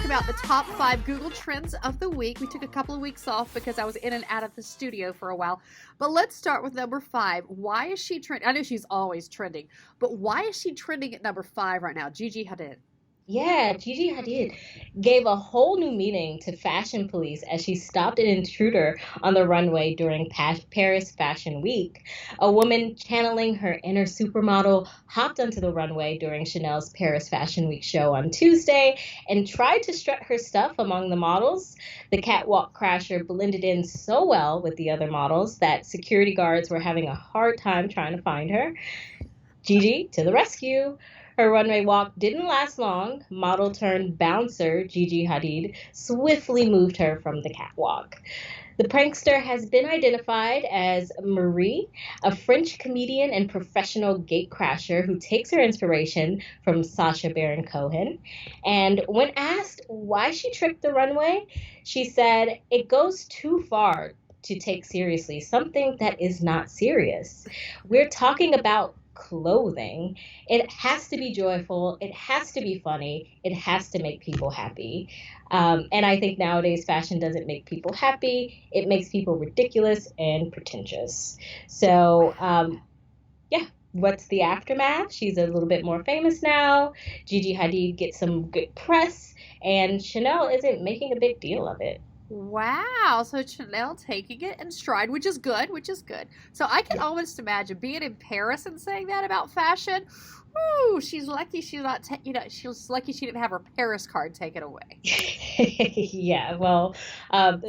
about the top 5 Google Trends of the week. We took a couple of weeks off because I was in and out of the studio for a while. But let's start with number 5. Why is she trending? I know she's always trending, but why is she trending at number 5 right now? Gigi Hadid. Yeah, Gigi Hadid gave a whole new meaning to fashion police as she stopped an intruder on the runway during Paris Fashion Week. A woman channeling her inner supermodel hopped onto the runway during Chanel's Paris Fashion Week show on Tuesday and tried to strut her stuff among the models. The catwalk crasher blended in so well with the other models that security guards were having a hard time trying to find her. Gigi to the rescue. Her runway walk didn't last long. Model turned bouncer Gigi Hadid swiftly moved her from the catwalk. The prankster has been identified as Marie, a French comedian and professional gatecrasher who takes her inspiration from Sacha Baron Cohen. And when asked why she tricked the runway, she said, "It goes too far to take seriously something that is not serious. We're talking about clothing. It has to be joyful. It has to be funny. It has to make people happy." And I think nowadays fashion doesn't make people happy. It makes people ridiculous and pretentious. So, yeah, what's the aftermath? She's a little bit more famous now. Gigi Hadid gets some good press, and Chanel isn't making a big deal of it. Wow, so Chanel taking it in stride, which is good, So I can almost imagine being in Paris and saying that about fashion. Ooh, she's lucky she's not, she's lucky she didn't have her Paris card taken away. Yeah, well,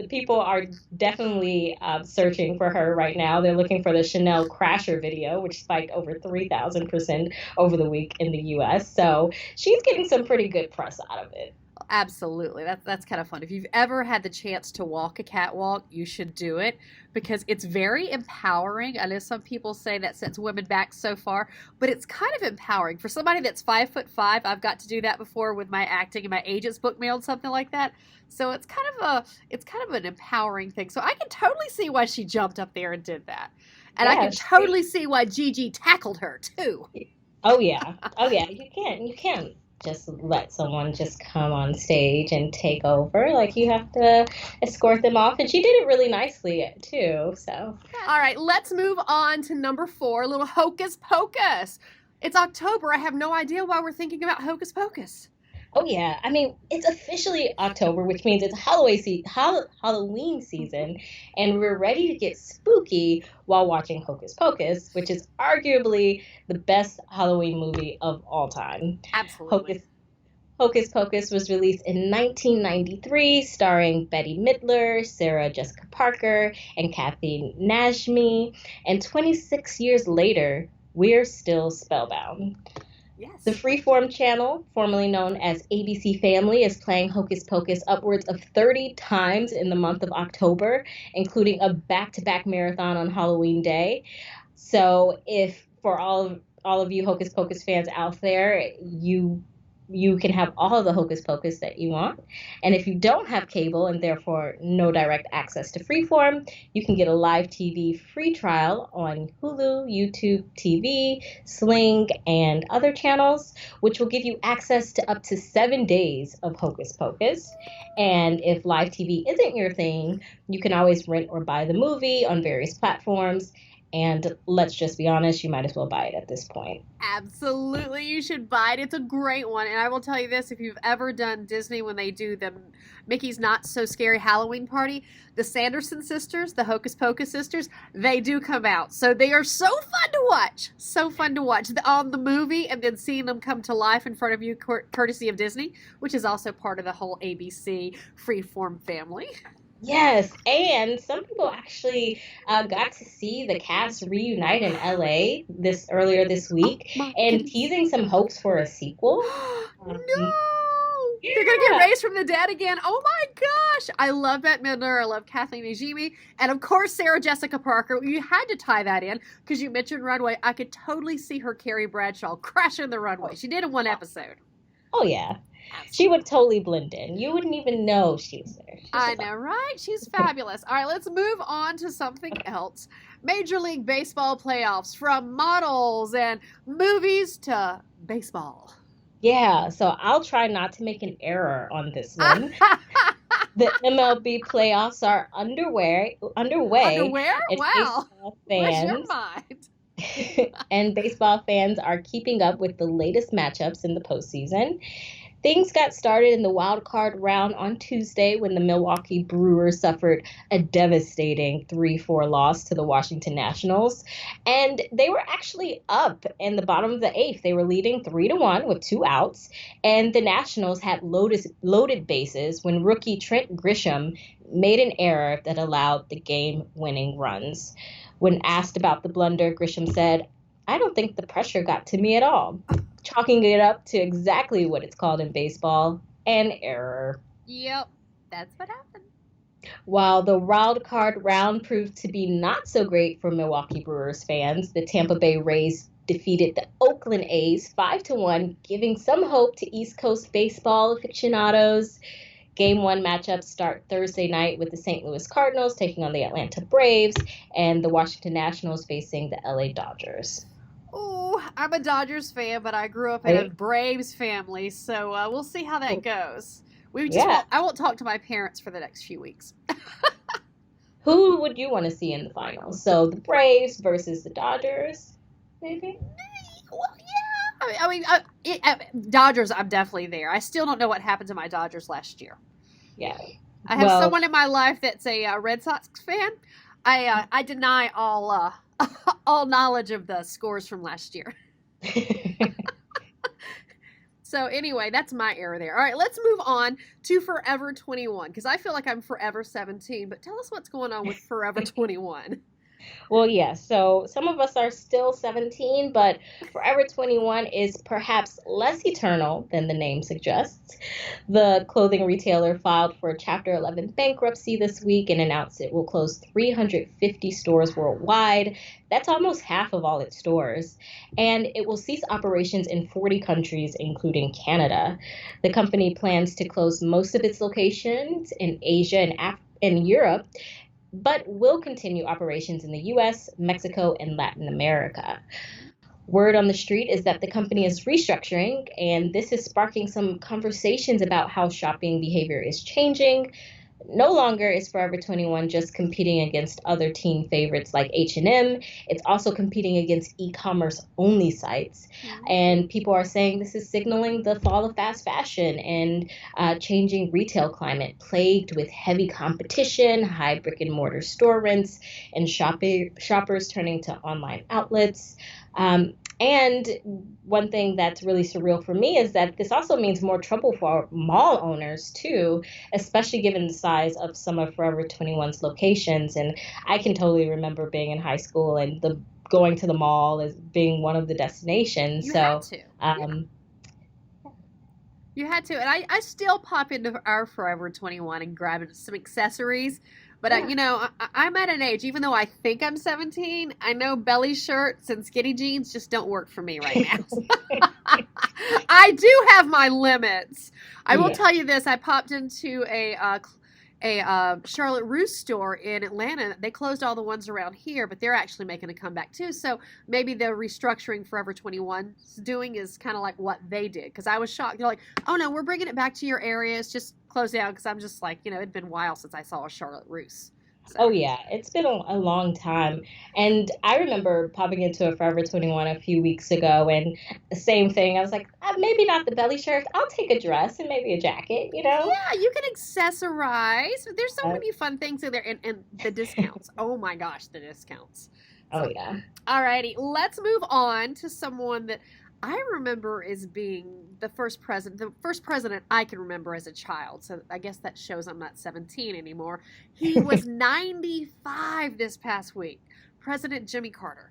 people are definitely searching for her right now. They're looking for the Chanel Crasher video, which spiked over 3,000% over the week in the US. So she's getting some pretty good press out of it. Absolutely. That's kind of fun. If you've ever had the chance to walk a catwalk, you should do it because it's very empowering. I know some people say that sets women back so far, but it's kind of empowering. For somebody that's 5'5", I've got to do that before with my acting, and my agents booked me on something like that. So it's kind of an empowering thing. So I can totally see why she jumped up there and did that. And I can totally see why Gigi tackled her too. Oh yeah. You can't just let someone just come on stage and take over. Like, you have to escort them off, and she did it really nicely too. So all right, let's move on to number 4, a little Hocus Pocus. It's October. I have no idea why we're thinking about Hocus Pocus. Oh yeah, I mean, it's officially October, which means it's Halloween season, and we're ready to get spooky while watching Hocus Pocus, which is arguably the best Halloween movie of all time. Absolutely. Hocus Pocus was released in 1993, starring Bette Midler, Sarah Jessica Parker, and Kathy Najimy. And 26 years later, we're still spellbound. Yes. The Freeform channel, formerly known as ABC Family, is playing Hocus Pocus upwards of 30 times in the month of October, including a back-to-back marathon on Halloween Day. So if for all of you Hocus Pocus fans out there, you can have all of the Hocus Pocus that you want. And if you don't have cable and therefore no direct access to Freeform, you can get a live TV free trial on Hulu, YouTube TV, Sling, and other channels, which will give you access to up to 7 days of Hocus Pocus. And if live TV isn't your thing, you can always rent or buy the movie on various platforms. And let's just be honest, you might as well buy it at this point. Absolutely, you should buy it. It's a great one. And I will tell you this, if you've ever done Disney when they do the Mickey's Not So Scary Halloween Party, the Sanderson sisters, the Hocus Pocus sisters, they do come out. So they are so fun to watch. So fun to watch on the movie and then seeing them come to life in front of you courtesy of Disney, which is also part of the whole ABC Freeform family. Yes, and some people actually got to see the cast reunite in LA earlier this week, and teasing some hopes for a sequel. No! They're gonna get raised from the dead again. Oh my gosh! I love Bette Midler. I love Kathleen Najimy, and of course Sarah Jessica Parker. You had to tie that in because you mentioned runway. I could totally see her Carrie Bradshaw crashing the runway. She did in one episode. Oh yeah. She would totally blend in. You wouldn't even know she was there. I know, right? She's fabulous. All right, let's move on to something else. Major League Baseball playoffs, from models and movies to baseball. Yeah, so I'll try not to make an error on this one. The MLB playoffs are underway, Underwear? and Wow. baseball Where's your fans mind? and baseball fans are keeping up with the latest matchups in the postseason. Things got started in the wild card round on Tuesday when the Milwaukee Brewers suffered a devastating 3-4 loss to the Washington Nationals. And they were actually up in the bottom of the eighth. They were leading 3-1 with 2 outs. And the Nationals had loaded bases when rookie Trent Grisham made an error that allowed the game winning runs. When asked about the blunder, Grisham said, "I don't think the pressure got to me at all," chalking it up to exactly what it's called in baseball, an error. Yep, that's what happened. While the wild card round proved to be not so great for Milwaukee Brewers fans, the Tampa Bay Rays defeated the Oakland A's 5-1, giving some hope to East Coast baseball aficionados. Game one matchups start Thursday night with the St. Louis Cardinals taking on the Atlanta Braves and the Washington Nationals facing the LA Dodgers. Oh, I'm a Dodgers fan, but I grew up in a Right? Braves family, so we'll see how that goes. We just Yeah. won't. I won't talk to my parents for the next few weeks. Who would you want to see in the finals? So the Braves versus the Dodgers, maybe? Well, yeah. Dodgers. I'm definitely there. I still don't know what happened to my Dodgers last year. Yeah. I have Well, someone in my life that's a Red Sox fan. I deny all all knowledge of the scores from last year. So anyway, that's my error there. All right, let's move on to Forever 21 because I feel like I'm Forever 17. But tell us what's going on with Forever 21. well, yeah. So some of us are still 17, but Forever 21 is perhaps less eternal than the name suggests. The clothing retailer filed for Chapter 11 bankruptcy this week and announced it will close 350 stores worldwide. That's almost half of all its stores. And it will cease operations in 40 countries, including Canada. The company plans to close most of its locations in Asia and Europe, but will continue operations in the US, Mexico, and Latin America. Word on the street is that the company is restructuring, and this is sparking some conversations about how shopping behavior is changing. No longer is Forever 21 just competing against other teen favorites like H&M. It's also competing against e-commerce only sites. And people are saying this is signaling the fall of fast fashion and changing retail climate plagued with heavy competition, high brick and mortar store rents, and shoppers turning to online outlets. And one thing that's really surreal for me is that this also means more trouble for mall owners too, especially given the size of some of Forever 21's locations. And I can totally remember being in high school and the going to the mall as being one of the destinations. You had to. Um, You had to. And I still pop into our Forever 21 and grab some accessories. But, yeah. I'm at an age, even though I think I'm 17, I know belly shirts and skinny jeans just don't work for me right now. I do have my limits. I will Yeah. tell you this: I popped into a Charlotte Russe store in Atlanta. They closed all the ones around here, but they're actually making a comeback too. So maybe the restructuring Forever 21's doing is kind of like what they did. Because I was shocked. They're like, "Oh no, we're bringing it back to your area. It's just closed down." Because I'm just like, it'd been a while since I saw a Charlotte Russe. So Oh yeah, it's been a long time. And I remember popping into a Forever 21 a few weeks ago and the same thing. I was like, maybe not the belly shirt. I'll take a dress and maybe a jacket, you know? yeah, you can accessorize. There's so Uh, many fun things in there, and the discounts. Oh my gosh, the discounts. oh So, yeah. alrighty, let's move on to someone that I remember as being the first president I can remember as a child. So I guess that shows I'm not 17 anymore. He was 95 this past week. President Jimmy Carter.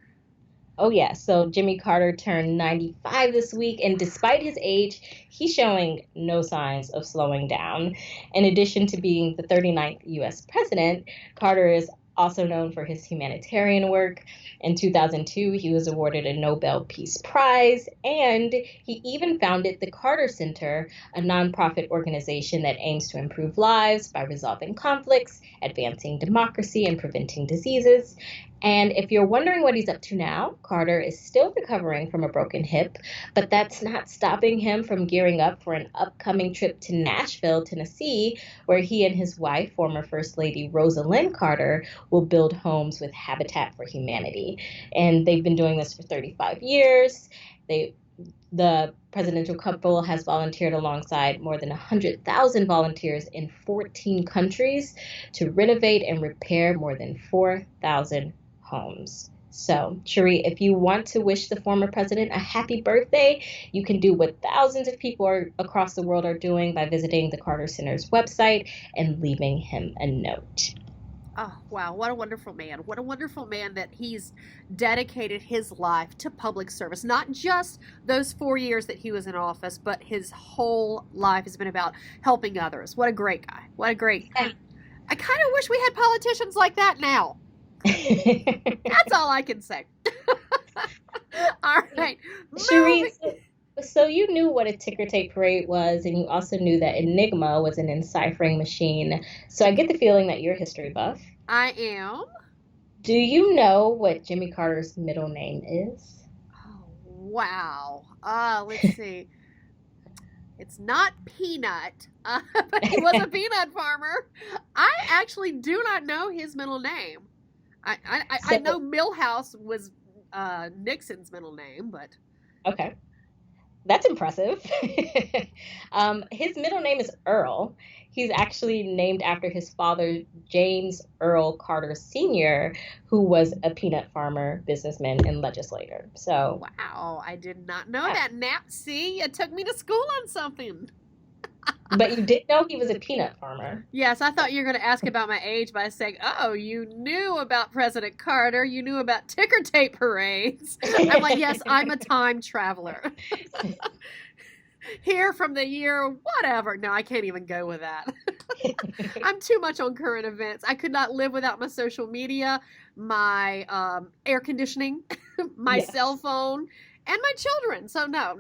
Oh yeah. So Jimmy Carter turned 95 this week, and despite his age, he's showing no signs of slowing down. In addition to being the 39th US president, Carter is also known for his humanitarian work. In 2002, he was awarded a Nobel Peace Prize, and he even founded the Carter Center, a nonprofit organization that aims to improve lives by resolving conflicts, advancing democracy, and preventing diseases. And if you're wondering what he's up to now, Carter is still recovering from a broken hip, but that's not stopping him from gearing up for an upcoming trip to Nashville, Tennessee, where he and his wife, former First Lady Rosalind Carter, will build homes with Habitat for Humanity. And they've been doing this for 35 years. The presidential couple has volunteered alongside more than 100,000 volunteers in 14 countries to renovate and repair more than 4,000 homes. So, Sheri, if you want to wish the former president a happy birthday, you can do what thousands of people across the world are doing by visiting the Carter Center's website and leaving him a note. Oh, wow. What a wonderful man. What a wonderful man that he's dedicated his life to public service. Not just those 4 years that he was in office, but his whole life has been about helping others. What a great guy. What a great. I kind of wish we had politicians like that now. That's all I can say. All right. Sheri, so you knew what a ticker tape parade was, and you also knew that Enigma was an enciphering machine. So I get the feeling that you're a history buff. I am. Do you know what Jimmy Carter's middle name is? Oh, wow. Let's see. It's not Peanut, but he was a peanut farmer. I actually do not know his middle name. I know Milhouse was Nixon's middle name, but okay. That's impressive. His middle name is Earl. He's actually named after his father, James Earl Carter Sr., who was a peanut farmer, businessman, and legislator. So, wow, I did not know that. Now, see, it took me to school on something. But you did know he was a peanut farmer. Yes, I thought you were going to ask about my age by saying, oh, you knew about President Carter. You knew about ticker tape parades. I'm like, yes, I'm a time traveler. Here from the year, whatever. No, I can't even go with that. I'm too much on current events. I could not live without my social media, my air conditioning, my cell phone, and my children. So no.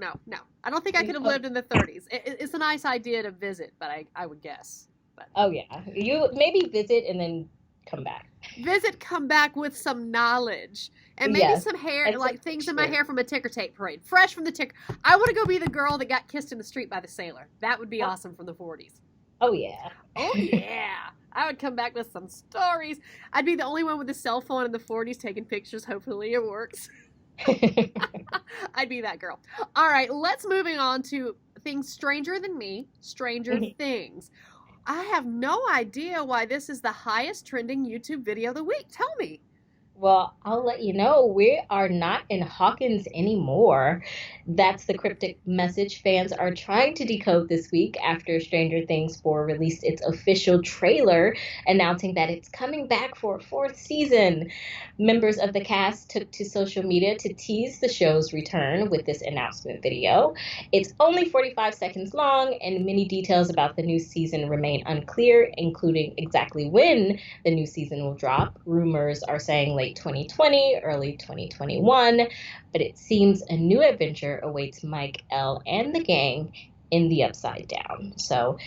I don't think I could have lived in the 30s. It's a nice idea to visit, but I would guess. But. Oh, yeah. You maybe visit and then come back. Visit, come back with some knowledge. And maybe some hair, like things in my hair from a ticker tape parade. Fresh from the ticker. I want to go be the girl that got kissed in the street by the sailor. That would be awesome from the 40s. Oh, yeah. Oh, yeah. I would come back with some stories. I'd be the only one with a cell phone in the 40s taking pictures. Hopefully it works. I'd be that girl. All right, let's moving on to things stranger than me, Stranger Things. I have no idea why this is the highest trending YouTube video of the week. Tell me. Well, I'll let you know, we are not in Hawkins anymore. That's the cryptic message fans are trying to decode this week after Stranger Things 4 released its official trailer announcing that it's coming back for a fourth season. Members of the cast took to social media to tease the show's return with this announcement video. It's only 45 seconds long, and many details about the new season remain unclear, including exactly when the new season will drop. Rumors are saying late 2020, early 2021, but it seems a new adventure awaits Mike, Elle, and the gang in the Upside Down. So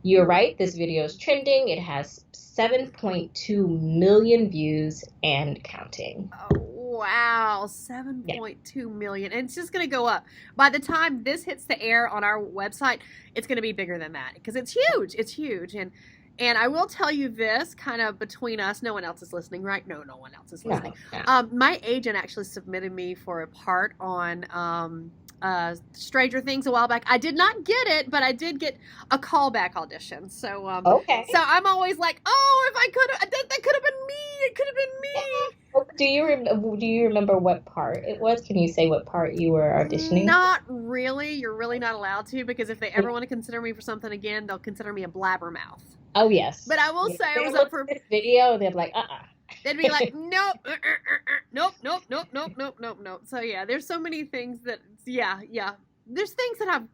you're right, this video is trending. It has 7.2 million views and counting. Oh, wow, 7.2 million. And it's just going to go up. By the time this hits the air on our website, it's going to be bigger than that because it's huge. It's huge. And I will tell you this, kind of between us, no one else is listening, right? No one else is listening. No. My agent actually submitted me for a part on Stranger Things a while back. I did not get it, but I did get a callback audition. So okay. So I'm always like, oh, if I could have, that could have been me. It could have been me. Do you remember what part it was? Can you say what part you were auditioning? Not really. You're really not allowed to, because if they ever want to consider me for something again, they'll consider me a blabbermouth. Oh, yes. But I will say I was up for this video. They'd be like, They'd be like, nope, nope. So yeah, there's so many things that, yeah. There's things that I've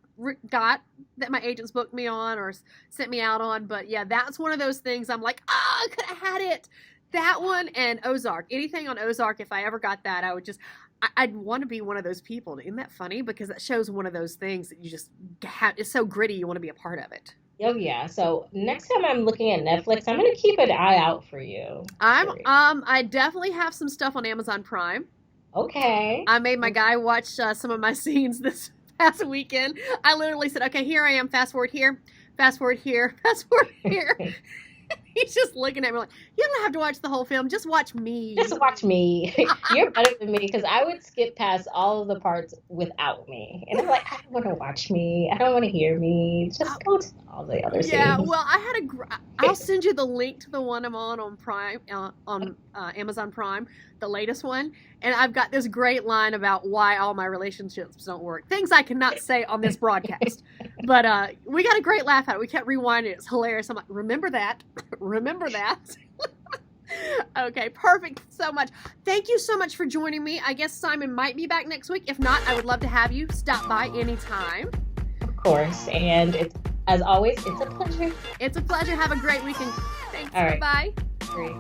got that my agents booked me on or sent me out on. But yeah, that's one of those things I'm like, I could have had it. That one and Ozark. Anything on Ozark, if I ever got that, I would just, I'd want to be one of those people. Isn't that funny? Because that shows one of those things that you just have, it's so gritty, you want to be a part of it. Oh yeah. So next time I'm looking at Netflix, I'm gonna keep an eye out for you, Sheri. I definitely have some stuff on Amazon Prime. Okay. I made my guy watch some of my scenes this past weekend. I literally said, "Okay, here I am. Fast forward here, fast forward here, fast forward here." He's just looking at me like, "You don't have to watch the whole film. Just watch me." Just watch me. You're better than me because I would skip past all of the parts without me. And I'm like, I don't want to watch me. I don't want to hear me. Just go to all the other Yeah, scenes. well, I'll send you the link to the one I'm on Prime, on Amazon Prime, the latest one, and I've got this great line about why all my relationships don't work. Things I cannot say on this broadcast, but we got a great laugh at it. We kept rewinding it. It's hilarious. I'm like, remember that, remember that. Okay, perfect. So much. Thank you so much for joining me. I guess Simon might be back next week. If not, I would love to have you stop by anytime. Of course. And it's, as always, it's a pleasure. It's a pleasure. Have a great weekend. Thanks. All right. Bye. Great.